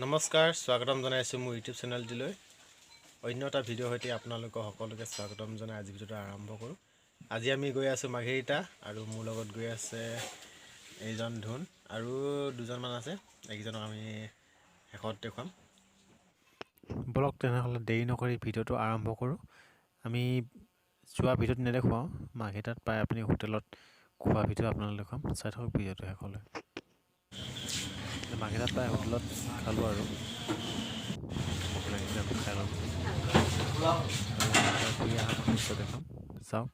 নমস্কাৰ স্বাগতম জনাইছোঁ মোৰ ইউটিউব চেনেলটিলৈ অন্য এটা ভিডিঅ' সৈতে আপোনালোকক সকলোকে স্বাগতম জনাই আজি ভিডিঅ'টো আৰম্ভ কৰোঁ। আজি আমি গৈ আছোঁ মাৰ্ঘেৰিটা আৰু মোৰ লগত গৈ আছে এইজন ধুন আৰু দুজনমান আছে, এইকেইজনক আমি শেষত দেখুৱাম। বলক তেনেহ'লে দেৰি নকৰি ভিডিঅ'টো আৰম্ভ কৰোঁ। আমি যোৱা ভিডিঅ'ত নেদেখুৱাওঁ, মাৰ্ঘেৰিটাত পাই আপুনি হোটেলত খোৱা ভিডিঅ' আপোনালোকক দেখুৱাম, চাই থাকক ভিডিঅ'টো শেষলৈ। মাৰ্ঘেৰিটাত পাই হোটেলত খালোঁ আৰু ভোক লাগিলে খাই ল'লোঁ। ঘূৰি অহা দৃশ্য দেখাম, চাওক।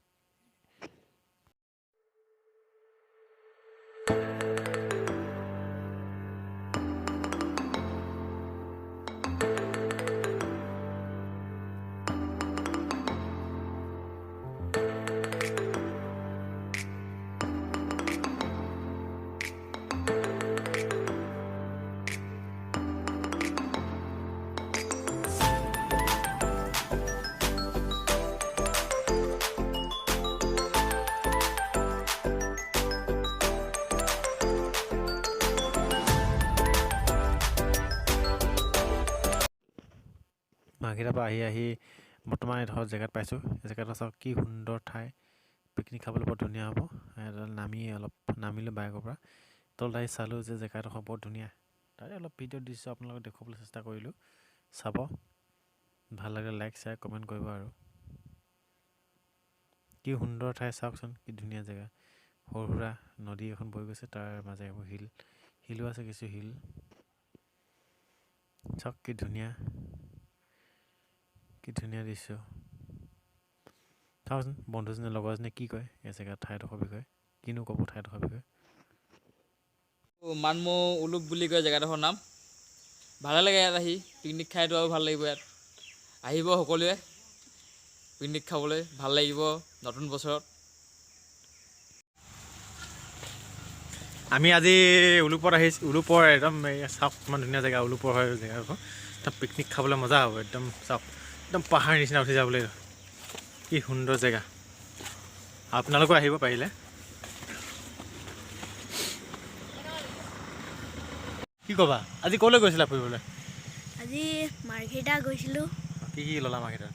মাৰ্ঘেৰিটাৰ পৰা আহি বৰ্তমান এডোখৰ জেগাত পাইছোঁ। এই জেগাটো চাওক কি সুন্দৰ ঠাই, পিকনিক খাবলৈ বৰ ধুনীয়া হ'ব। অলপ নামিলোঁ বাইকৰ পৰা, তলত আহি চালোঁ যে জেগাডোখৰ বৰ ধুনীয়া। তাৰে অলপ ভিডিঅ' দৃশ্য আপোনালোকক দেখুৱাবলৈ চেষ্টা কৰিলোঁ, চাব। ভাল লাগিলে লাইক শ্বেয়াৰ কমেণ্ট কৰিব। আৰু কি সুন্দৰ ঠাই চাওকচোন, কি ধুনীয়া জেগা। সৰু সুৰা নদী এখন বৈ গৈছে, তাৰ মাজে এইবোৰ শিলো আছে, কিছু শিল চাওক। কি ধুনীয়া দৃশ্য চাওকচোন। বন্ধুজনে লগৰজনে কি কয় এই জেগা ঠাইডোখৰ বিষয়ে, কিনো ক'ব ঠাইডোখৰ বিষয়ে। মানমৌ উলুক বুলি কয় জেগাডোখৰ নাম। ভালে লাগে ইয়াত আহি পিকনিক খাইতো আৰু ভাল লাগিব। ইয়াত আহিব সকলোৱে পিকনিক খাবলৈ, ভাল লাগিব নতুন বছৰত। আমি আজি উলুপত আহিছোঁ। উলুপৰ একদম চাওক ইমান ধুনীয়া জেগা। উলুপৰ হয় জেগাডোখৰ, একদম পিকনিক খাবলৈ মজা হ'ব। একদম চাওক, একদম পাহাৰ নিচিনা উঠি যাবলৈ, কি সুন্দৰ জেগা। আপোনালোকেও আহিব পাৰিলে। কি ক'বা, আজি ক'লৈ গৈছিলা ফুৰিবলৈ? আজি মাৰ্ঘেৰিটা গৈছিলোঁ। কি ল'লা মাৰ্ঘেৰিটাত?